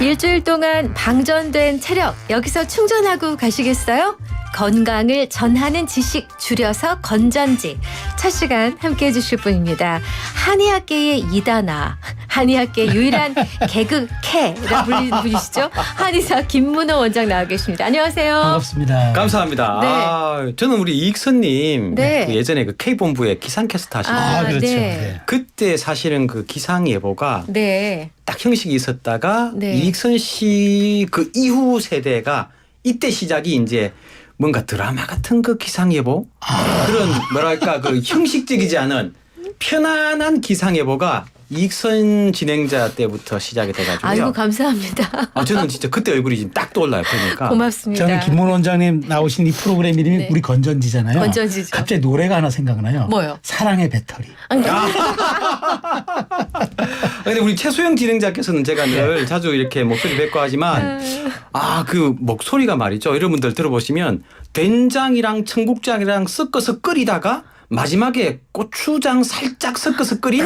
일주일 동안 방전된 체력 여기서 충전하고 가시겠어요? 건강을 전하는 지식 줄여서 건전지. 첫 시간 함께해 주실 분입니다. 한의학계의 이다나, 한의학계 유일한 개그캐라 불리는 분이시죠. 한의사 김문호 원장 나와 계십니다. 안녕하세요. 반갑습니다. 감사합니다. 네. 아, 저는 우리 이익선님 네. 그 예전에 그 K본부의 기상캐스터 하시는 그렇죠. 네. 네. 그때 사실은 그 기상예보가 네. 딱 형식이 있었다가 네. 이익선 씨 그 이후 세대가 이때 시작이 이제 뭔가 드라마 같은 그 기상예보 그런 뭐랄까 그 형식적이지 않은 편안한 기상예보가 이익선 진행자 때부터 시작이 돼가지고요. 아이고 감사합니다. 저는 진짜 그때 얼굴이 지금 딱 떠올라요. 보니까. 고맙습니다. 저는 김문호 원장님 나오신 이 프로그램 이름이 네. 우리 건전지잖아요. 건전지죠. 갑자기 노래가 하나 생각나요. 뭐요? 사랑의 배터리. 근데 우리 최소영 진행자께서는 제가 늘 자주 이렇게 목소리 뵙고 하지만 그 목소리가 말이죠. 여러분들 들어보시면 된장이랑 청국장이랑 섞어서 끓이다가 마지막에 고추장 살짝 섞어서 끓인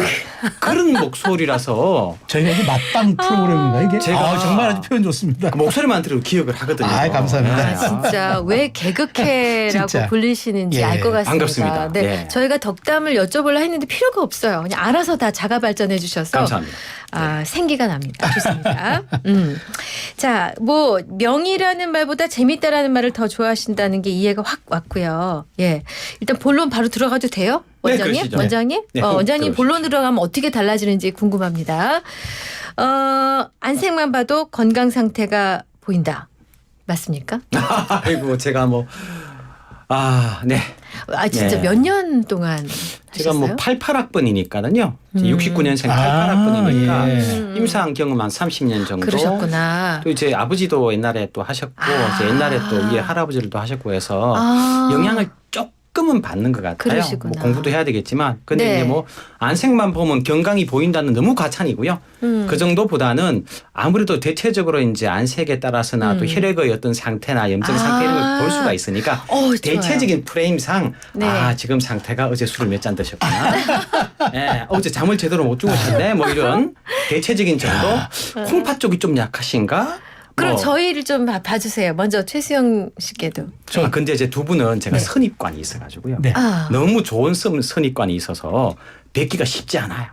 그런 목소리라서 저희가 이게 맞방 프로그램인가 이게? 제가 정말 아주 표현 좋습니다. 그 목소리만 들어도 기억을 하거든요. 감사합니다. 아, 진짜 왜 개그캐라고 진짜. 불리시는지 예, 알 것 같습니다. 반갑습니다. 네, 예. 저희가 덕담을 여쭤보려 했는데 필요가 없어요. 그냥 알아서 다 자가 발전해 주셔서 감사합니다. 생기가 납니다. 좋습니다. 자, 뭐 명이라는 말보다 재밌다라는 말을 더 좋아하신다는 게 이해가 확 왔고요. 예, 일단 본론 바로 들어가도 돼요? 네, 원장님? 그러시죠. 원장님? 네, 원장님 들어오시죠. 본론 들어가면 어떻게 달라지는지 궁금합니다. 안색만 봐도 건강 상태가 보인다. 맞습니까? 아이고 제가 네. 진짜 네. 몇 년 동안 제가 하셨어요? 88학번이니까요. 69년생 88학번이니까 예. 임상 경험 한 30년 정도. 그러셨구나. 또 제 아버지도 옛날에 또 하셨고 제 옛날에 또 위에 할아버지를 또 하셨고 해서 영향을 조금은 받는 것 같아요. 그러시구나. 뭐 공부도 해야 되겠지만 근데 네. 이제 뭐 안색만 보면 건강이 보인다는 너무 과찬이고요. 그 정도보다는 아무래도 대체적으로 이제 안색에 따라서나 또 혈액의 어떤 상태나 염증 상태 이런 걸 볼 수가 있으니까 대체적인 프레임상 네. 지금 상태가 어제 술을 몇 잔 드셨구나. 예, 어제 잠을 제대로 못 주무셨네. 뭐 이런 대체적인 정도. 콩팥 쪽이 좀 약하신가? 그럼 뭐. 저희를 좀 봐주세요. 먼저 최수영 씨께도. 근데 이제 두 분은 제가 선입관이 있어가지고요. 네. 너무 좋은 선입관이 있어서 뵙기가 쉽지 않아요.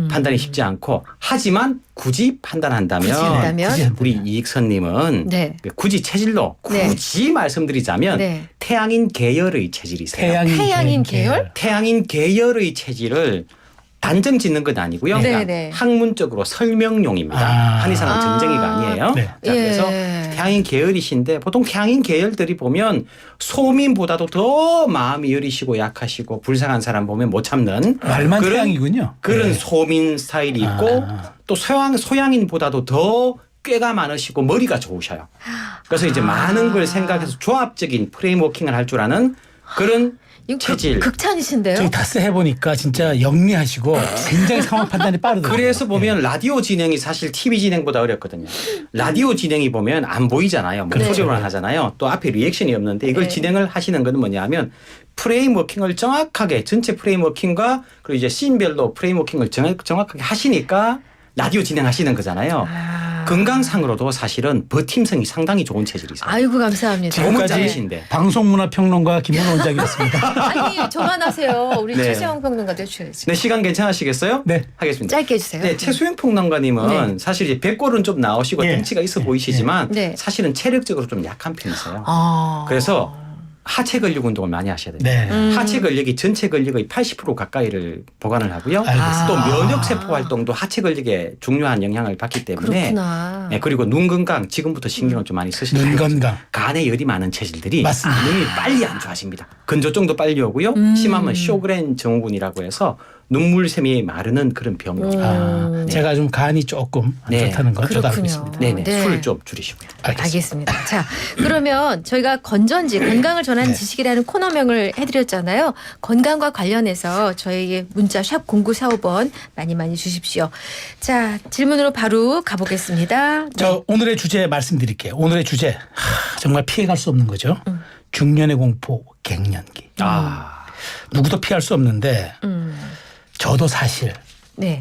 판단이 쉽지 않고 하지만 굳이 판단한다면 한다면? 우리 이익선님은 네. 굳이 체질로 네. 굳이 말씀드리자면 네. 태양인 계열의 체질이세요. 태양인 계열? 태양인 계열의 체질을 단정 짓는 건 아니고요. 네, 그냥 네. 학문적으로 설명용입니다. 한의사는 정쟁이가 아니에요. 네. 자, 그래서 예. 태양인 계열이신데 보통 태양인 계열들이 보면 소민보다도 더 마음이 여리시고 약하시고 불쌍한 사람 보면 못 참는 말만 태양이군요. 그런 네. 소민 스타일이 있고 또 소양인보다도 더 꾀가 많으시고 머리가 좋으셔요. 그래서 이제 많은 걸 생각해서 조합적인 프레임워킹을 할 줄 아는 그런 이거 체질. 극찬이신데요? 저희 다스 해보니까 진짜 영리하시고 굉장히 상황 판단이 빠르더라고요. 그래서 보면 라디오 진행이 사실 TV 진행보다 어렵거든요. 라디오 진행이 보면 안 보이잖아요. 목소리로만 하잖아요. 또 앞에 리액션이 없는데 이걸 네. 진행을 하시는 건 뭐냐면 프레임워킹을 정확하게 전체 프레임워킹과 그리고 이제 씬별로 프레임워킹을 정확하게 하시니까 라디오 진행하시는 거잖아요. 건강상으로도 사실은 버팀성이 상당히 좋은 체질이세요. 아이고 감사합니다. 너무 지금까지 짧으신데. 방송문화평론가 김문호 원장이었습니다. 아니 저만 하세요. 우리 네. 최수영 평론가도 해주셔야지. 네, 시간 괜찮으시겠어요? 네. 하겠습니다. 짧게 해주세요. 네, 최수영 평론가님은 사실 이제 백골은 좀 나오시고 예. 덩치가 있어 보이시지만 네. 사실은 체력적으로 좀 약한 편이세요. 아. 그래서 하체 근력 운동을 많이 하셔야 됩니다. 네. 하체 근력이 전체 근력의 80% 가까이를 보관을 하고요. 알겠습니다. 또 면역 세포 활동도 하체 근력에 중요한 영향을 받기 때문에 그렇구나. 네, 그리고 눈 건강 지금부터 신경을 좀 많이 쓰시는 눈 건강. 간에 열이 많은 체질들이 맞습니다. 눈이 빨리 안 좋아집니다. 건조증도 빨리 오고요. 심하면 쇼그렌 증후군이라고 해서 눈물샘이 마르는 그런 병이에요. 제가 좀 간이 조금 안 네. 좋다는 건 저도 알고 그렇군요. 있습니다. 네네. 네. 술 좀 줄이시고요. 알겠습니다. 자, 그러면 저희가 건전지, 건강을 전하는 지식이라는 코너명을 해드렸잖아요. 건강과 관련해서 저희에게 문자 샵 0945번 많이 주십시오. 자, 질문으로 바로 가보겠습니다. 저 오늘의 주제 말씀드릴게요. 오늘의 주제 정말 피해갈 수 없는 거죠. 중년의 공포 갱년기. 누구도 피할 수 없는데 저도 사실 네.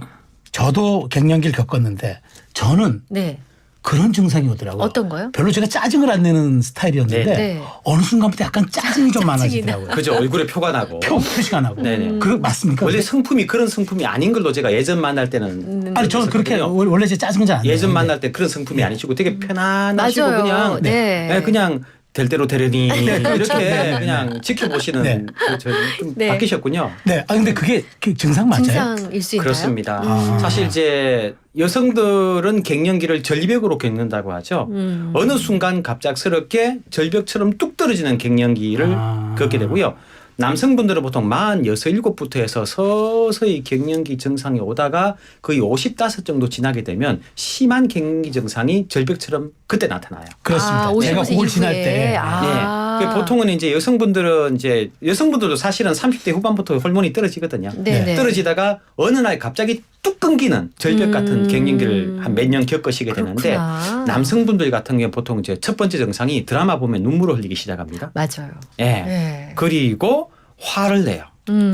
저도 갱년기를 겪었는데 저는 네. 그런 증상이 오더라고요. 어떤 거요? 별로 제가 짜증을 안 내는 스타일이었는데 네. 어느 순간부터 약간 짜증이 좀 많아지더라고요. 그죠. 얼굴에 표가 나고. 표시가 나고. 네네. 그 맞습니까? 원래 성품이 그런 성품이 아닌 걸로 제가 예전 만날 때는 아니 저는 그렇게 그랬거든요. 원래 제 짜증은 잘 안 내요. 예전 만날 때 그런 성품이 아니시고 되게 편안하시고 맞아요. 그냥 네. 네, 그냥 될 대로 되려니 이렇게 그냥 지켜보시는 네. 좀 네. 바뀌셨군요. 네. 아 근데 그게 그 증상 맞아요? 증상일 수 있나요? 그렇습니다. 아. 사실 이제 여성들은 갱년기를 절벽으로 겪는다고 하죠. 어느 순간 갑작스럽게 절벽처럼 뚝 떨어지는 갱년기를 아. 겪게 되고요. 남성분들은 보통 46, 7부터 해서 서서히 갱년기 증상이 오다가 거의 55 정도 지나게 되면 심한 갱년기 증상이 절벽처럼 그때 나타나요. 그렇습니다. 아, 제가 55세 그걸 지날 이후에. 때 아. 예. 보통은 이제 여성분들도 사실은 30대 후반부터 호르몬이 떨어지거든요. 네네. 떨어지다가 어느 날 갑자기 뚝 끊기는 절벽 같은 갱년기를 한 몇 년 겪으시게 되는데 그렇구나. 남성분들 같은 경우 보통 이제 첫 번째 증상이 드라마 보면 눈물을 흘리기 시작합니다. 맞아요. 예. 네. 그리고 화를 내요.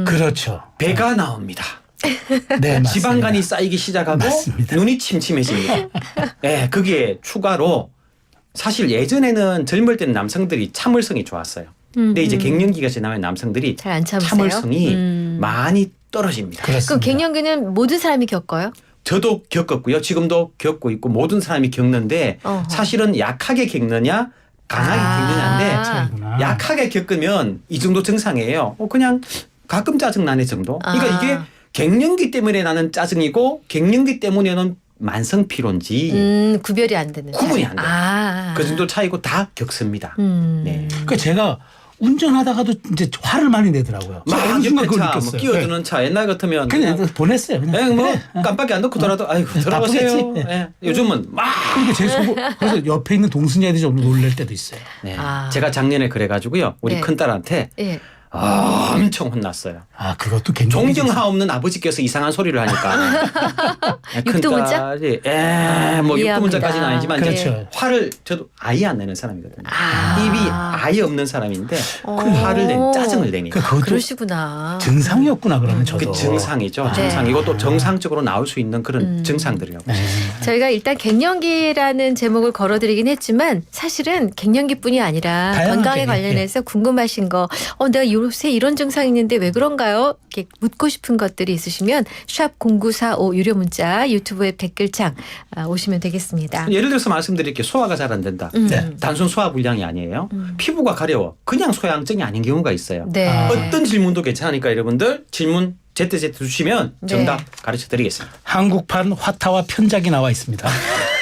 그렇죠. 배가 나옵니다. 네, 맞습니다. 지방간이 쌓이기 시작하고 맞습니다. 눈이 침침해집니다. 예, 거기에 추가로 사실 예전에는 젊을 때는 남성들이 참을성이 좋았어요. 근데 이제 갱년기가 지나면 남성들이 잘 안 참으세요? 참을성이 음. 많이 떨어집니다. 그럼 그렇습니다. 갱년기는 모든 사람이 겪어요? 저도 겪었고요. 지금도 겪고 있고 모든 사람이 겪는데 어허. 사실은 약하게 겪느냐 강하게 아. 겪느냐인데 차이구나. 약하게 겪으면 이 정도 증상이에요. 그냥 가끔 짜증 나네 정도. 그러니까 아. 이게 갱년기 때문에 나는 짜증이고 갱년기 때문에는 만성 피로인지 구별이 안 되는. 구분이 안 돼요. 아. 그 정도 차이고 다 겪습니다. 네. 그러니까 제가 운전하다가도 이제 화를 많이 내더라고요. 막 어느 순간 옆에 그걸 차, 뭐 느꼈어요. 끼어드는 차 옛날 같으면 그냥 보냈어요. 그냥. 그냥 뭐 그래. 깜빡이 안 넣고 돌아도 아이고 돌아가세요. 바쁘겠지. 예. 요즘은 막 그러니까 제 속으로 그래서 옆에 있는 동순이한테 좀 놀랄 때도 있어요. 네. 아. 제가 작년에 그래가지고요. 우리 네. 큰딸한테 예. 엄청 혼났어요. 아 그것도 굉장히 존경하 없는 아버지께서 이상한 소리를 하니까. 육두문자? 큰딸이 뭐 이해합니다. 육두문자까지는 아니지만 그렇죠. 이제 화를 저도 아예 안 내는 사람이거든요. 아. 입이 아예 없는 사람인데 어. 화를 짜증을 내니까. 그러니까 그것도 그러시구나. 증상이었구나 그러면 저도. 그 증상이죠. 네. 증상이고 또 정상적으로 나올 수 있는 그런 증상들이라고. 네. 저희가 일단 갱년기라는 제목을 걸어드리긴 했지만 사실은 갱년기뿐이 아니라 다양하게, 건강에 관련해서 궁금하신 거 내가 요새 이런 증상이 있는데 왜 그런가요? 이렇게 묻고 싶은 것들이 있으시면 샵 0945 유료 문자 유튜브 앱 댓글창 오시면 되겠습니다. 예를 들어서 말씀드릴게요. 소화가 잘 안 된다. 네. 단순 소화 불량이 아니에요. 피부가 가려워. 그냥 소양증이 아닌 경우가 있어요. 네. 어떤 질문도 괜찮으니까 여러분들 질문 ZZ 주시면 네. 정답 가르쳐 드리겠습니다. 한국판 화타와 편작이 나와 있습니다.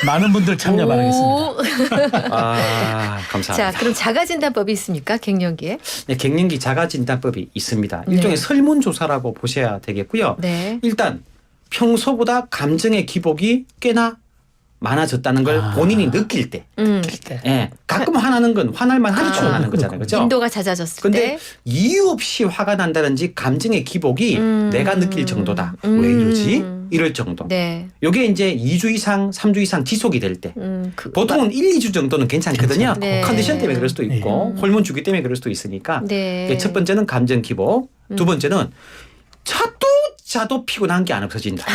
많은 분들 참여 바라겠습니다. 아, 감사합니다. 자, 그럼 자가진단법이 있습니까? 갱년기에? 네, 갱년기 자가진단법이 있습니다. 네. 일종의 설문조사라고 보셔야 되겠고요. 네. 일단 평소보다 감정의 기복이 꽤나 많아졌다는 걸 본인이 느낄 때. 예, 가끔 화나는 건 화날만 하니까 화나는 거잖아요. 그렇죠? 빈도가 잦아졌을 근데 때. 이유 없이 화가 난다든지 감정의 기복이 내가 느낄 정도다. 왜 이러지? 이럴 정도. 네. 요게 이제 2주 이상, 3주 이상 지속이 될 때. 보통은 1, 2주 정도는 괜찮거든요. 네. 컨디션 때문에 그럴 수도 있고 호르몬 주기 때문에 그럴 수도 있으니까. 네. 첫 번째는 감정 기복. 두 번째는 자도 피곤한 게 안 없어진다.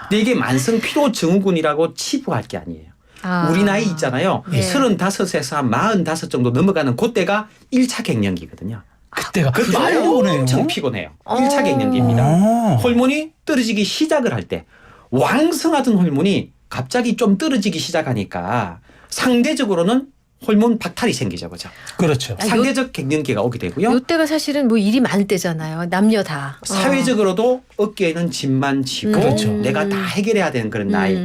근데 이게 만성 피로 증후군이라고 치부할 게 아니에요. 우리 나이 있잖아요. 네. 35에서 한 45 정도 넘어가는 그때가 1차 갱년기거든요. 그때가 그때 빨리 오네요. 엄청 피곤해요. 1차 갱년기입니다. 호르몬이 떨어지기 시작을 할 때 왕성하던 호르몬이 갑자기 좀 떨어지기 시작하니까 상대적으로는 호르몬 박탈이 생기죠. 그죠? 그렇죠. 상대적 갱년기가 오게 되고요. 요때가 사실은 뭐 일이 많을 때잖아요. 남녀 다. 사회적으로도 어깨에는 짐만 지고 그렇죠. 내가 다 해결해야 되는 그런 나이.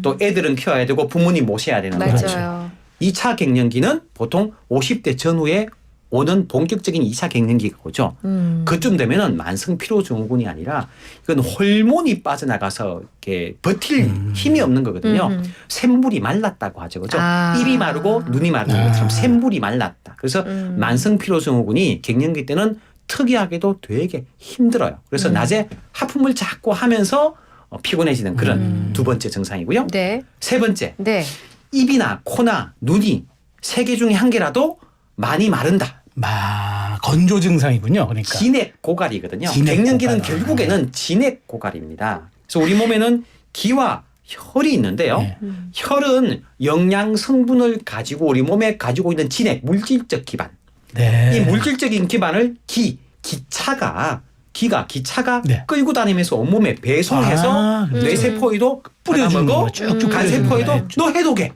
또 애들은 키워야 되고 부모님 모셔야 되는 맞아요. 거죠. 2차 갱년기는 보통 50대 전후에 오는 본격적인 2차 갱년기가 오죠. 그쯤 되면은 만성 피로 증후군이 아니라 이건 호르몬이 빠져나가서 이렇게 버틸 힘이 없는 거거든요. 샘물이 말랐다고 하죠. 그죠? 아. 입이 마르고 눈이 마르는 것처럼 샘물이 말랐다. 그래서 만성 피로 증후군이 갱년기 때는 특이하게도 되게 힘들어요. 그래서 낮에 하품을 자꾸 하면서 피곤해지는 그런 두 번째 증상이고요. 네. 세 번째, 네. 입이나 코나 눈이 세 개 중에 한 개라도 많이 마른다. 건조 증상이군요. 그러니까. 진액 고갈이거든요. 진액 갱년기는 고갈. 결국에는 진액 고갈입니다. 그래서 우리 몸에는 기와 혈이 있는데요. 네. 혈은 영양 성분을 가지고 우리 몸에 가지고 있는 진액, 물질적 기반. 네. 이 물질적인 기반을 기차가 네. 끌고 다니면서 온몸에 배송해서 뇌세포에도 뿌려주는 뿌려주고 거 쭉쭉 간세포에도 뿌려주는 너 해독해.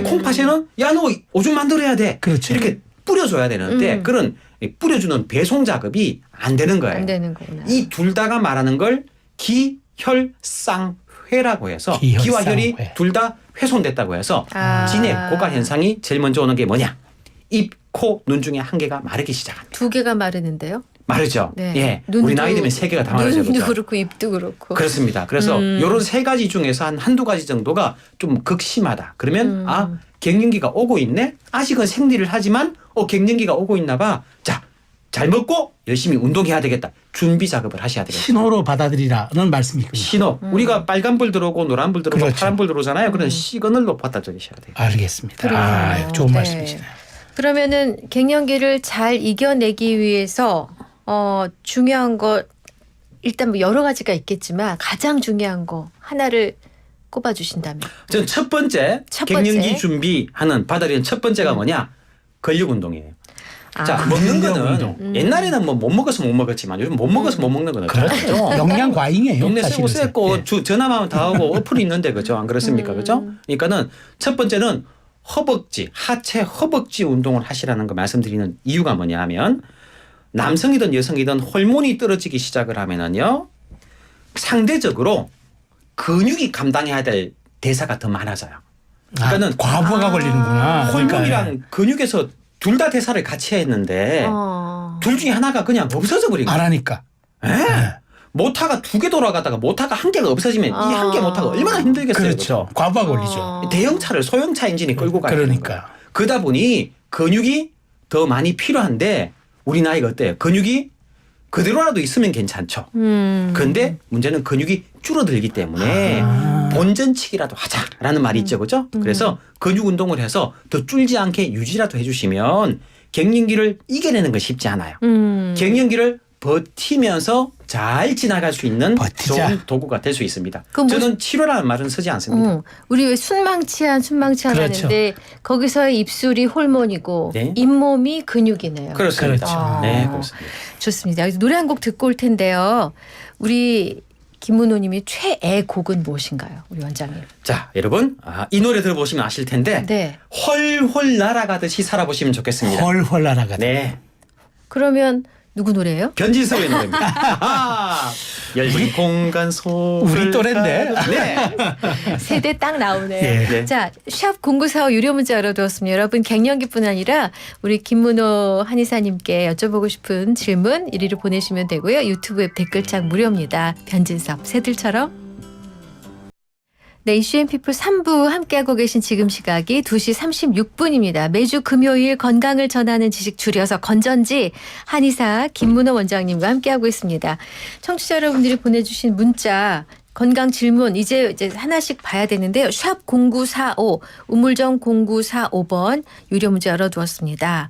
콩팥에는 야 너 오줌 만들어야 돼. 그렇죠. 이렇게 뿌려줘야 되는데 그런 뿌려주는 배송 작업이 안 되는 거예요. 안 되는 거구나. 이 둘 다가 말하는 걸 기혈쌍회라고 해서 기와 혈이 기혈쌍회. 둘 다 훼손됐다고 해서 아. 진액 고갈 현상이 제일 먼저 오는 게 뭐냐? 입, 코, 눈 중에 한 개가 마르기 시작합니다. 두 개가 마르는데요. 마르죠. 네. 예, 우리 나이 되면 세 개가 다 마르죠. 눈도 그렇죠? 그렇고 입도 그렇고. 그렇습니다. 그래서 이런 세 가지 중에서 한두 가지 정도가 좀 극심하다. 그러면 갱년기가 오고 있네. 아직은 생리를 하지만 갱년기가 오고 있나 봐. 자, 잘 먹고 열심히 운동해야 되겠다. 준비 작업을 하셔야 되겠다. 신호로 받아들이라는 말씀이군요. 신호. 우리가 빨간불 들어오고 노란불 들어오고 그렇죠. 파란불 들어오잖아요. 그런 시그널로 받아 적이셔야 돼요. 알겠습니다. 그러네요. 좋은 네. 말씀이시네요. 그러면은 갱년기를 잘 이겨내기 위해서 중요한 거 일단 뭐 여러 가지가 있겠지만 가장 중요한 거 하나를 꼽아 주신다면. 저는 첫 번째 첫 번째. 갱년기 준비하는 받아들이는 첫 번째가 뭐냐? 근력 운동이에요. 자, 먹는 근력 거는 운동. 옛날에는 뭐 못 먹어서 못 먹었지만 요즘 못 먹어서 못 먹는 거는 그렇죠. 영양 과잉이에요. 동네 쓰고 사실은. 쎄고 예. 전화만 다 하고 어플이 있는데 그죠? 안 그렇습니까? 그죠? 그러니까는 첫 번째는 허벅지, 하체 허벅지 운동을 하시라는 거 말씀드리는 이유가 뭐냐 하면 남성이든 여성이든 호르몬이 떨어지기 시작을 하면은요. 상대적으로 근육이 감당해야 될 대사가 더 많아져요. 그러니까는 과부하가 걸리는구나. 호르몬이랑 그러니까 근육에서 둘 다 대사를 같이 했는데 둘 중에 하나가 그냥 없어져 버린 거예요. 안 하니까. 예? 모타가 두 개 돌아가다가 모타가 한 개가 없어지면 이 한 개 모타가 얼마나 힘들겠어요. 그렇죠. 과부하 걸리죠. 대형차를 소형차 엔진이 끌고 가야 되는 거예요. 그러니까. 그러다 보니 근육이 더 많이 필요한데 우리 나이가 어때요? 근육이 그대로라도 있으면 괜찮죠. 근데 문제는 근육이 줄어들기 때문에 본전치기라도 하자라는 말이 있죠. 그죠? 그래서 근육 운동을 해서 더 줄지 않게 유지라도 해주시면 갱년기를 이겨내는 건 쉽지 않아요. 갱년기를 버티면서 잘 지나갈 수 있는 버티자. 좋은 도구가 될 수 있습니다. 그럼 뭐- 저는 치료라는 말은 쓰지 않습니다. 우리 왜 순망치한 그렇죠. 하는데 거기서의 입술이 호르몬이고 네. 잇몸이 근육이네요. 그렇습니다. 그렇죠. 네, 그렇습니다. 좋습니다. 여기서 노래 한 곡 듣고 올 텐데요. 우리 김문호님이 최애 곡은 무엇인가요, 우리 원장님? 자, 여러분, 이 노래 들어보시면 아실 텐데 네. 훨훨 날아가듯이 살아보시면 좋겠습니다. 헐헐 날아가다. 네, 그러면 누구 노래예요? 변진섭의 노래입니다. 얇은 공간 속 우리 또래인데. 네. 세대 딱 나오네요. 예. 네. 자, 샵 0945 유료 문자 열어두었습니다. 여러분 갱년기뿐 아니라 우리 김문호 한의사님께 여쭤보고 싶은 질문 이리로 보내시면 되고요. 유튜브 앱 댓글창 무료입니다. 변진섭 새들처럼. 네, 이슈앤피플 3부 함께하고 계신 지금 시각이 2시 36분입니다. 매주 금요일 건강을 전하는 지식 줄여서 건전지 한의사 김문호 원장님과 함께하고 있습니다. 청취자 여러분들이 보내주신 문자 건강 질문 이제 하나씩 봐야 되는데요. 샵 0945 우물정 0945번 유료 문자 열어두었습니다.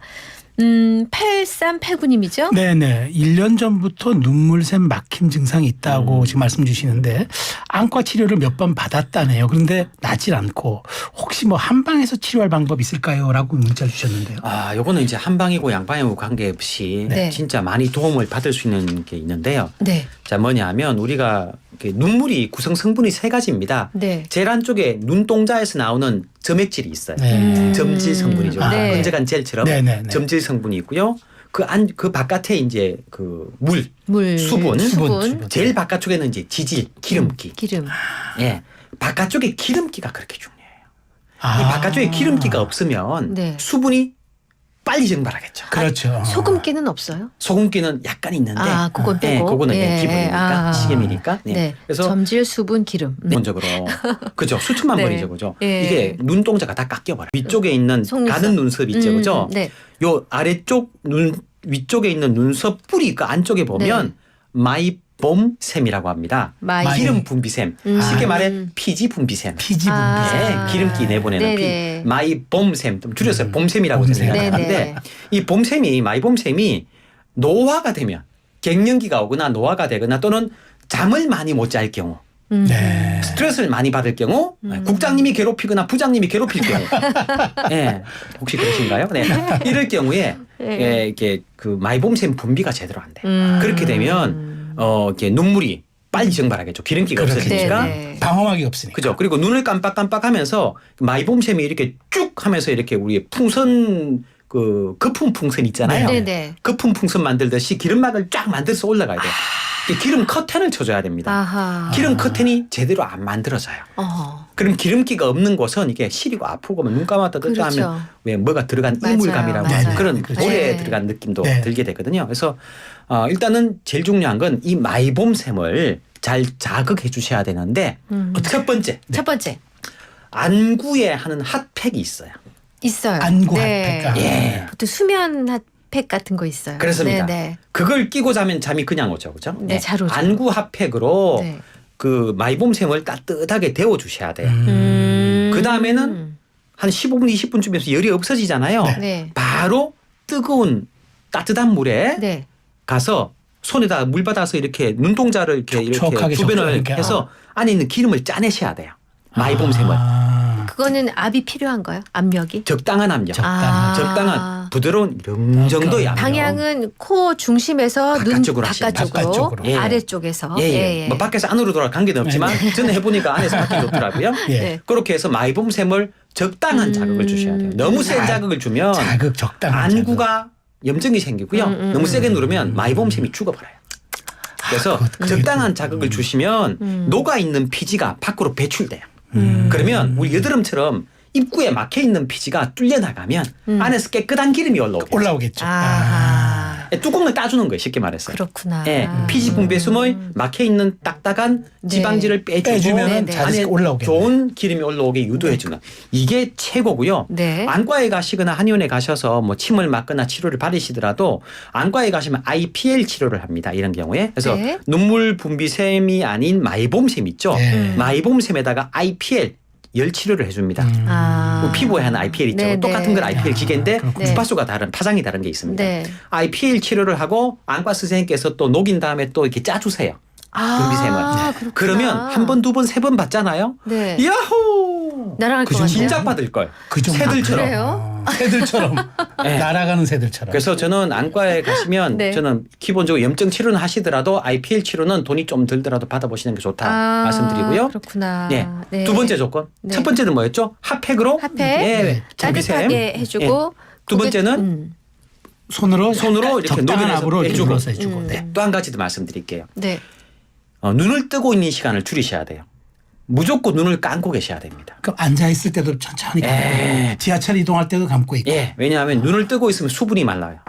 8389님이죠? 네네. 1년 전부터 눈물샘 막힘 증상이 있다고 지금 말씀 주시는데 안과 치료를 몇 번 받았다네요. 그런데 낫질 않고 혹시 뭐 한방에서 치료할 방법 있을까요? 라고 문자를 주셨는데요. 요거는 이제 한방이고 양방이고 관계없이 네. 진짜 많이 도움을 받을 수 있는 게 있는데요. 네. 자, 뭐냐 하면 우리가 이렇게 눈물이 구성 성분이 세 가지입니다. 네. 제일 안쪽에 눈동자에서 나오는 점액질이 있어요. 네. 점질 성분이죠. 네. 끈적한 젤처럼 네네네. 점질 성분이 있고요. 그 바깥에 이제 그 물, 물, 수분. 수분. 제일 바깥쪽에는 이제 지질, 기름기. 기름. 예. 바깥쪽에 기름기가 그렇게 중요해요. 아. 이 바깥쪽에 기름기가 없으면 네. 수분이 빨리 증발하겠죠. 그렇죠. 소금기는 없어요? 소금기는 약간 있는데 그건 빼고. 그거는 예. 기분이니까 시계미니까. 네. 그래서 점질, 수분, 기름. 기본적으로 그죠 수천만 네. 번이죠, 그죠. 예. 이게 눈동자가 다 깎여버려. 위쪽에 있는 속눈썹. 가는 눈썹 있죠, 그죠. 네. 요 아래쪽 위쪽에 있는 눈썹 뿌리 그 안쪽에 보면 마이봄샘이라고 합니다. 마이. 기름 분비샘. 쉽게 말해 피지 분비샘. 피지 분비샘. 네, 기름기 내보내는 네네. 피. 마이봄샘. 좀 줄여서 봄샘이라고 봄샘. 생각하는데 네네. 이 봄샘이 마이봄샘이 노화가 되면 갱년기가 오거나 노화가 되거나 또는 잠을 많이 못 잘 경우 네. 스트레스를 많이 받을 경우 국장님이 괴롭히거나 부장님이 괴롭힐 경우 예, 혹시 그러신가요? 네. 이럴 경우에 예, 이게 그 마이봄샘 분비가 제대로 안 돼요. 그렇게 되면 이렇게 눈물이 빨리 증발하겠죠. 기름기가 그렇겠죠. 없어지니까. 네. 방어막이 없으니까. 그죠. 그리고 눈을 깜빡깜빡하면서 마이봄샘이 이렇게 쭉 하면서 이렇게 우리 풍선 그 거품 풍선 있잖아요. 네네. 거품 풍선 만들듯이 기름막을 쫙 만들어서 올라가야 돼요. 이 기름 커튼을 쳐줘야 됩니다. 아하. 기름 커튼이 제대로 안 만들어져요. 그럼 기름기가 없는 곳은 이게 시리고 아프고 눈 감았다 떴다 그렇죠. 하면 왜 뭐가 들어간 맞아요. 이물감이라고 맞아요. 그런 그렇죠. 오래 네. 들어간 느낌도 네. 들게 되거든요. 그래서 일단은 제일 중요한 건 이 마이봄샘을 잘 자극해 주셔야 되는데 첫 번째 첫 번째 안구에 하는 핫팩이 있어요. 있어요. 안구 네. 핫팩. 예. 보통 수면 핫팩 같은 거 있어요. 그렇습니다. 네네. 그걸 끼고 자면 잠이 그냥 오죠, 그죠? 네, 잘 오죠. 안구 핫팩으로 네. 그 마이봄샘을 따뜻하게 데워 주셔야 돼요. 그 다음에는 한 15분, 20분쯤에서 열이 없어지잖아요. 네. 네. 바로 뜨거운 따뜻한 물에 네. 가서 손에다 물 받아서 이렇게 눈동자를 이렇게 촉촉하게 주변을 촉촉하게. 해서 안에 있는 기름을 짜내셔야 돼요. 마이봄샘을. 그거는 압이 필요한가요? 압력이? 적당한 압력. 적당한. 적당한 부드러운 이런 정도의 압력. 방향은 코 중심에서 눈 바깥쪽으로 하시면 바깥쪽으로, 바깥쪽으로. 예. 아래쪽에서. 예. 뭐 밖에서 안으로 돌아 관계는 없지만 저는 해보니까 안에서 밖에 좋더라고요. 예. 네. 그렇게 해서 마이봄샘을 적당한 자극을 주셔야 돼요. 너무 센 자극을 주면 자극 적당한 안구가 염증이 생기고요. 너무 세게 누르면 마이봄샘이 죽어버려요. 그래서 적당한 자극을 주시면 녹아 있는 피지가 밖으로 배출돼요. 그러면 우리 여드름처럼 입구에 막혀 있는 피지가 뚫려 나가면 안에서 깨끗한 기름이 올라오겠죠. 올라오겠죠. 아하. 뚜껑을 따주는 거예요. 쉽게 말해서. 그렇구나. 예, 피지 분비솜의 막혀 있는 딱딱한 네. 지방질을 빼주면 네, 네. 자연스럽게 안에 올라오겠네. 좋은 기름이 올라오게 유도해주는 이게 최고고요. 네. 안과에 가시거나 한의원에 가셔서 뭐 침을 맞거나 치료를 받으시더라도 안과에 가시면 IPL 치료를 합니다. 이런 경우에 그래서 네. 눈물 분비샘이 아닌 마이봄샘 있죠. 네. 마이봄샘에다가 IPL 열 치료를 해줍니다. 아. 뭐 피부에 하는 IPL 있죠. 네, 똑같은 건 네. IPL 기계인데 그렇군요. 주파수가 다른 파장이 다른 게 있습니다. 네. IPL 치료를 하고 안과 선생님께서 또 녹인 다음에 또 이렇게 짜주세요. 분비샘을. 그렇구나. 그러면 한 번, 두 번, 세 번 받잖아요. 네. 야호! 날아갈 그 것 같아요. 진작 받을 걸. 그 정도. 새들처럼. 그래요? 새들처럼 네. 날아가는 새들처럼. 그래서 저는 안과에 가시면 네. 저는 기본적으로 염증 치료는 하시더라도 IPL 치료는 돈이 좀 들더라도 받아보시는 게 좋다 말씀드리고요. 그렇구나. 네. 네. 두 번째 조건. 네. 첫 번째는 뭐였죠? 핫팩으로. 핫팩. 예. 분비샘. 따뜻하게 해주고. 두 번째는 손으로 이렇게 적당한 녹여내서 압으로 이렇게 해주고. 눌러서 해주고. 네. 또 한 가지 더 말씀드릴게요. 네. 눈을 뜨고 있는 시간을 줄이셔야 돼요. 무조건 눈을 감고 계셔야 됩니다. 그럼 앉아 있을 때도 천천히 감고 예. 지하철 이동할 때도 감고 있고. 예, 왜냐하면 눈을 뜨고 있으면 수분이 말라요.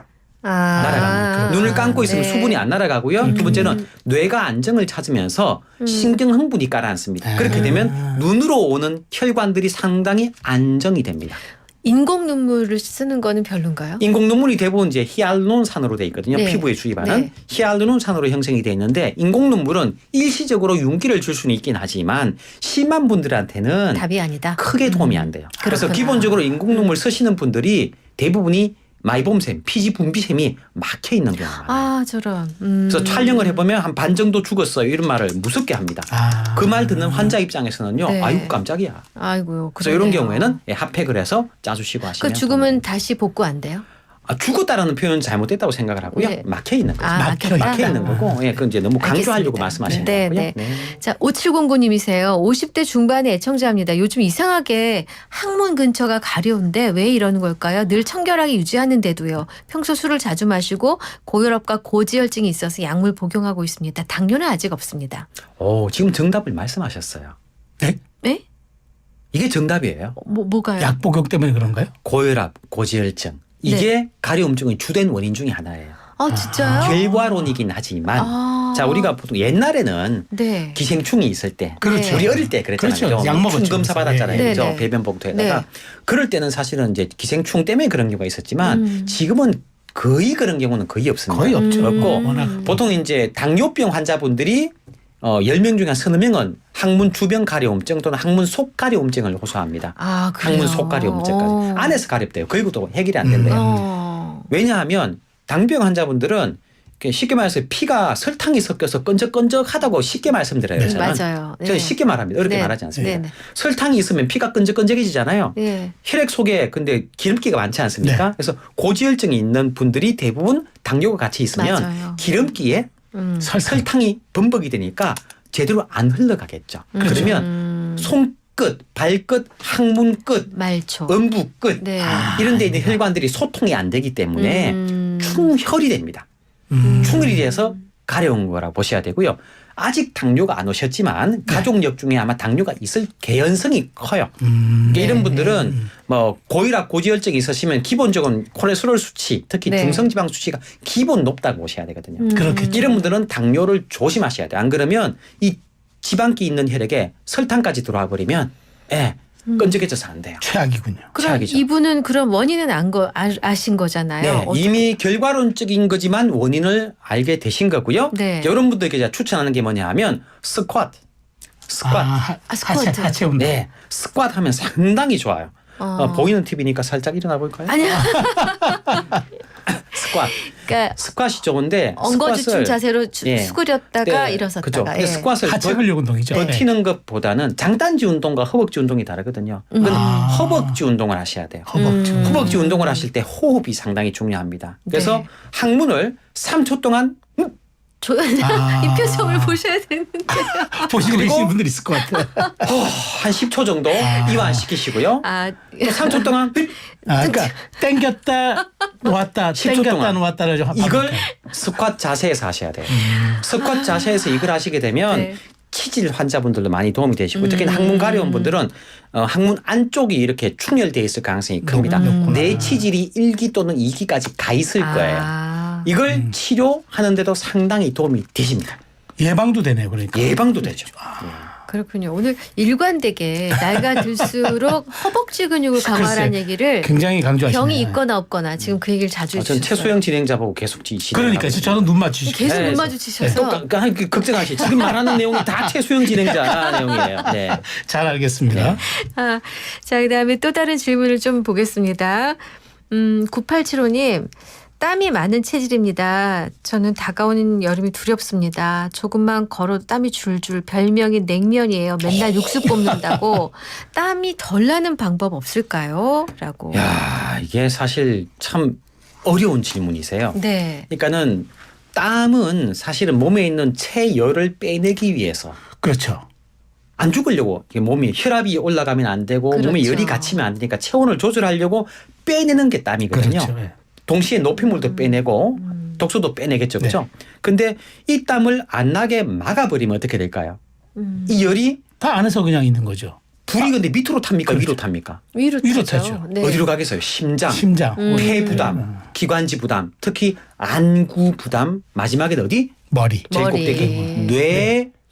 날아갑니다. 눈을 감고 있으면 네. 수분이 안 날아가고요. 두 번째는 뇌가 안정을 찾으면서 신경 흥분이 가라앉습니다. 그렇게 되면 눈으로 오는 혈관들이 상당히 안정이 됩니다. 인공 눈물을 쓰는 거는 별론가요? 인공 눈물이 대부분 이제 히알루론산으로 돼 있거든요. 네. 피부에 주입하는 네. 히알루론산으로 형성이 돼 있는데 인공 눈물은 일시적으로 윤기를 줄 수는 있긴 하지만 심한 분들한테는 답이 아니다. 크게 도움이 안 돼요. 그래서 그렇구나. 기본적으로 인공 눈물 쓰시는 분들이 대부분이 마이봄샘, 피지 분비샘이 막혀 있는 경우가 많아요. 아 저런. 그래서 촬영을 해보면 한 반 정도 죽었어요. 이런 말을 무섭게 합니다. 그 말 듣는 환자 입장에서는요. 네. 아이고 깜짝이야. 아이고요. 그래서 이런 그러네요. 경우에는 핫팩을 해서 짜주시고 하시면 그 죽으면 다시 복구 안 돼요? 죽었다라는 표현은 잘못됐다고 생각을 하고요. 네. 막혀 있는 거죠. 아, 막혀 막혀 있는 있다. 거고, 예, 그건 이제 너무 강조하려고 알겠습니다. 말씀하시는 네, 거고요. 네. 자, 5709님이세요. 50대 중반의 애청자입니다. 요즘 이상하게 항문 근처가 가려운데 왜 이러는 걸까요? 늘 청결하게 유지하는데도요. 평소 술을 자주 마시고 고혈압과 고지혈증이 있어서 약물 복용하고 있습니다. 당뇨는 아직 없습니다. 오, 지금 정답을 말씀하셨어요. 네? 네? 이게 정답이에요. 뭐가요? 약 복용 때문에 그런가요? 고혈압, 고지혈증. 이게 가려움증의 주된 원인 중에 하나예요. 아, 진짜요? 결과론이긴 하지만 아. 자 우리가 보통 옛날에는 네. 기생충이 있을 때 그렇죠. 우리 어릴 때 그랬잖아요. 그렇죠. 약 먹었죠. 충 검사 받았잖아요. 네, 그죠? 네. 배변 봉투에다가 네. 그럴 때는 사실은 이제 기생충 때문에 그런 경우가 있었지만 지금은 거의 그런 경우는 거의 없습니다. 거의 없죠. 없고 워낙 보통 이제 당뇨병 환자분들이 10명 중에 한 서너 명은 항문 주변 가려움증 또는 항문 속 가려움증을 호소합니다. 아, 그래요? 항문 속 가려움증까지. 안에서 가렵대요. 그리고도 해결이 안 된대요. 어. 왜냐하면 당뇨병 환자분들은 쉽게 말해서 피가 설탕이 섞여서 끈적끈적하다고 쉽게 말씀드려요. 저는. 맞아요. 네. 저는 쉽게 말합니다. 어렵게 네. 말하지 않습니다. 네, 네. 설탕이 있으면 피가 끈적끈적해지잖아요. 네. 혈액 속에 근데 기름기가 많지 않습니까? 네. 그래서 고지혈증이 있는 분들이 대부분 당뇨가 같이 있으면 맞아요. 기름기에 설탕이 범벅이 되니까 제대로 안 흘러가겠죠. 그러면 손끝, 발끝, 항문 끝, 말초. 음부 끝 네. 이런 데 있는 혈관들이 소통이 안 되기 때문에 충혈이 됩니다. 충혈이 돼서 가려운 거라고 보셔야 되고요. 아직 당뇨가 안 오셨지만 가족력 중에 아마 당뇨가 있을 개연성이 커요. 그러니까 이런 분들은 뭐 고혈압, 고지혈증이 있으시면 기본적으로 콜레스테롤 수치, 특히 네. 중성지방 수치가 기본 높다고 보셔야 되거든요. 그렇겠죠. 이런 분들은 당뇨를 조심하셔야 돼요. 안 그러면 이 지방기 있는 혈액에 설탕까지 들어와 버리면 끈적해져서 안 돼요. 최악이군요. 그럼 최악이죠. 이분은 그럼 원인은 아신 거잖아요. 네, 이미 결과론적인 거지만 원인을 알게 되신 거고요. 네. 여러분들에게 제가 추천하는 게 뭐냐 하면 스쿼트. 스쿼트. 하체 운동. 네, 스쿼트 하면 상당히 좋아요. 보이는 TV니까 살짝 일어나 볼까요? 아니야. 스쿼트. 그러니까 스쿼트이 좋은데 엉거주춤 자세로 예. 수그렸다가 네, 일어섰다가. 그죠. 근데 스쿼트를 하체 근력 운동이죠. 버티는 것보다는 장단지 운동과 허벅지 운동이 다르거든요. 그건 허벅지 운동을 하셔야 돼요. 허벅지. 허벅지 운동을 하실 때 호흡이 상당히 중요합니다. 그래서 네. 항문을 3초 동안 이 표정을 보셔야 되는데. 보시고 그리고 계시는 분들 있을 것 같아요. 한 10초 정도 이완시키시고요. 아, 또 3초 동안 그러니까 땡겼다 놓았다 10초 땡겼다 동안. 놓았다를 좀 이걸 반복해요. 스쿼트 자세에서 하셔야 돼요. 스쿼트 자세에서 이걸 하시게 되면 네. 치질 환자분들도 많이 도움이 되시고 특히 항문 가려운 분들은 항문 안쪽이 이렇게 충혈되어 있을 가능성이 큽니다. 뇌 치질이 1기 또는 2기까지 가 있을 거예요. 이걸 치료하는데도 상당히 도움이 되십니다. 예방도 되네요. 그러니까. 예방도 되죠. 그렇군요. 오늘 일관되게 나이가 들수록 허벅지 근육을 강화하라는 글쎄, 얘기를 굉장히 강조하시네요. 병이 있거나 없거나 지금 그 얘기를 자주 전 해주셨어요. 최소영 진행자 보고 계속 지시를 그러니까 하고 저는 눈 맞추시고. 계속 네, 눈 그래서- 마주치셔서 걱정하시. 지금 말하는 내용이 다 최소영 진행자 내용이에요. 네. 잘 알겠습니다. 아, 자, 그다음에 또 다른 질문을 좀 보겠습니다. 9875님. 땀이 많은 체질입니다. 저는 다가오는 여름이 두렵습니다. 조금만 걸어도 땀이 줄줄 별명이 냉면이에요. 맨날 육수 뽑는다고. 땀이 덜 나는 방법 없을까요? 라고. 야, 이게 사실 참 어려운 질문이세요. 네. 그러니까는 땀은 사실은 몸에 있는 체열을 빼내기 위해서 그렇죠. 안 죽으려고 이게 몸이 혈압이 올라가면 안 되고 그렇죠. 몸에 열이 갇히면 안 되니까 체온을 조절하려고 빼내는 게 땀이거든요. 그렇죠. 예. 동시에 노폐물도 빼내고 독소도 빼내겠죠. 그렇죠? 근데 이 땀을 안 나게 막아버리면 어떻게 될까요? 이 열이 다 안에서 그냥 있는 거죠. 불이 근데 밑으로 탑니까? 그렇죠. 위로 탑니까? 위로 위로 타죠. 타죠. 네. 어디로 가겠어요? 심장, 심장, 폐 부담, 기관지 부담, 특히 안구 부담, 마지막에 어디? 머리. 제일 머리. 꼭대기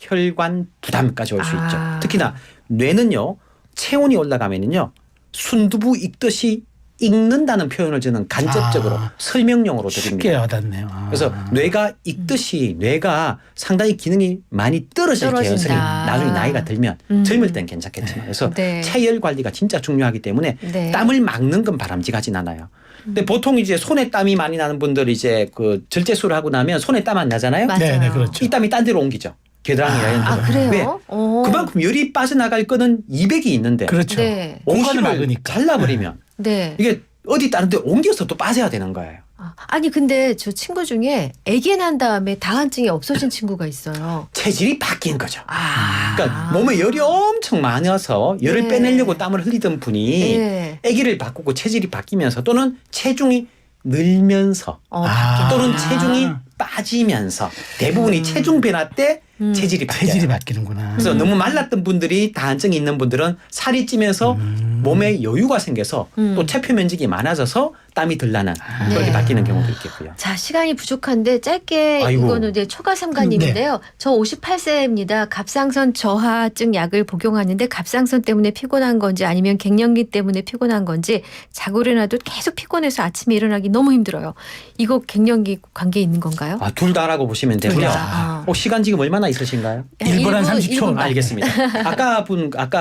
뇌혈관 부담까지 올 수 아. 있죠. 특히나 뇌는요 체온이 올라가면은요 순두부 익듯이 익는다는 표현을 저는 간접적으로 설명용어로 쉽게 드립니다. 와닿네요. 그래서 뇌가 익듯이 뇌가 상당히 기능이 많이 떨어질 떨어진다. 개연성이 나중에 나이가 들면 젊을 땐 괜찮겠지만 그래서 네. 체열 관리가 진짜 중요하기 때문에 네. 땀을 막는 건 바람직하진 않아요. 근데 보통 이제 손에 땀이 많이 나는 분들 이제 그 절제술을 하고 나면 손에 땀 안 나잖아요. 맞아요. 네, 네, 그렇죠. 이 땀이 딴 데로 옮기죠. 겨드랑이나 이런 데로. 아, 그래요? 왜? 오. 그만큼 열이 빠져나갈 거는 200이 있는데 그렇죠. 네. 공간을 옹심을 막으니까. 잘라버리면 네. 이게 어디 다른 데 옮겨서 또 빠져야 되는 거예요. 아니 근데 저 친구 중에 아기 난 다음에 다한증이 없어진 친구가 있어요. 체질이 바뀐 거죠. 아. 그러니까 몸에 열이 엄청 많아서 열을 네. 빼내려고 땀을 흘리던 분이 네. 아기를 바꾸고 체질이 바뀌면서 또는 체중이 늘면서 아. 또는 체중이 빠지면서 대부분이 체중 변화 때 체질이 바뀌어요. 체질이 바뀌는구나. 그래서 너무 말랐던 분들이 다한증이 있는 분들은 살이 찌면서 몸에 여유가 생겨서 또 체표 면적이 많아져서 땀이 덜 나는 그렇게 네. 바뀌는 경우도 있겠고요. 자, 시간이 부족한데 짧게 아이고. 이거는 이제 초가삼가님인데요. 저 58세입니다. 갑상선 저하증 약을 복용하는데 갑상선 때문에 피곤한 건지 아니면 갱년기 때문에 피곤한 건지 자고 일어나도 계속 피곤해서 아침에 일어나기 너무 힘들어요. 이거 갱년기 관계 있는 건가요? 아, 둘 다라고 보시면 둘 되고요. 다. 시간 지금 얼마나 있으신가요? 1분 한 30초. 일분 반. 알겠습니다. 아까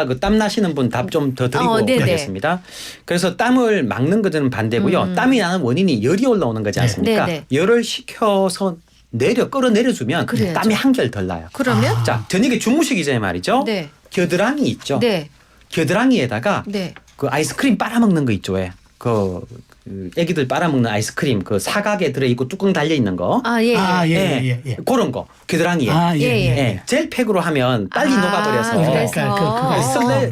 그 땀 나시는 분 답 좀 더 드리고 네네. 가겠습니다. 그래서 땀을 막는 것은 반대고요. 땀이 나는 원인이 열이 올라오는 거지 않습니까? 네네. 열을 식혀서 내려 끌어내려주면 그래야죠. 땀이 한결 덜 나요. 그러면 자, 저녁에 주무시기 전에 말이죠. 네. 겨드랑이 있죠. 네. 겨드랑이에다가 네. 그 아이스크림 빨아먹는 거 있죠. 왜? 그 애기들 빨아먹는 아이스크림 그 사각에 들어있고 뚜껑 달려있는 거. 아, 예. 예. 아, 예. 그런 거 겨드랑이에. 아, 예. 예, 예. 예, 젤팩으로 하면 빨리 아, 녹아버려서. 그래서. 그러니까 설레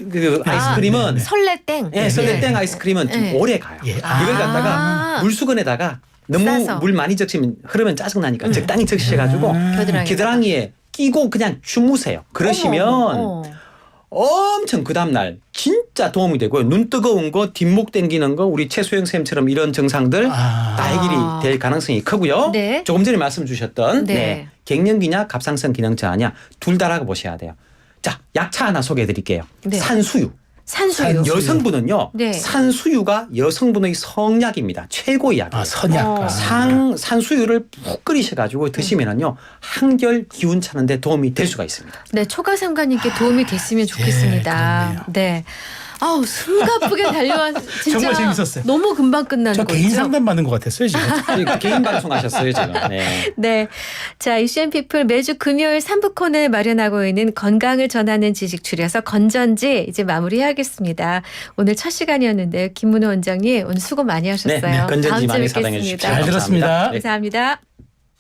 그 아이스크림은 설레땡. 설레땡 아이스크림은 좀 네. 오래 가요. 예. 이걸 갖다가 물수건에다가 너무 싸서. 물 많이 적시면 흐르면 짜증 나니까 적당히 적셔가지고 겨드랑이에 끼고 그냥 주무세요. 그러시면 어머. 엄청 그 다음날 진짜 도움이 되고요. 눈 뜨거운 거, 뒷목 당기는 거, 우리 최수영 쌤처럼 이런 증상들 다 해결이 될 가능성이 크고요. 네. 조금 전에 말씀 주셨던 네. 갱년기냐 갑상선 기능 저하냐 둘 다라고 보셔야 돼요. 자, 약차 하나 소개해 드릴게요. 네. 산수유. 산수유. 여성분은요. 네. 산수유가 여성분의 성약입니다. 최고의 약이에요. 아, 선약. 산수유를 푹 끓이셔가지고 드시면은요 한결 기운 차는데 도움이 될 수가 있습니다. 네, 초가상관님께 도움이 됐으면 좋겠습니다. 그렇네요. 네. 아우, 숨가쁘게 달려와 진짜 정말 재밌었어요. 너무 금방 끝나는 저 거죠. 개인 상담 받는 것 같았어요, 지금. 개인 방송하셨어요 지금. 네. 네. 자, 이슈앤피플 매주 금요일 3부 코너에 마련하고 있는 건강을 전하는 지식 줄여서 건전지 이제 마무리해야겠습니다. 오늘 첫 시간이었는데 김문호 원장님 오늘 수고 많이 하셨어요. 네, 건전지 다음 주에 많이 사랑해 뵙겠습니다. 주십시오. 잘 들었습니다. 감사합니다. 네. 감사합니다.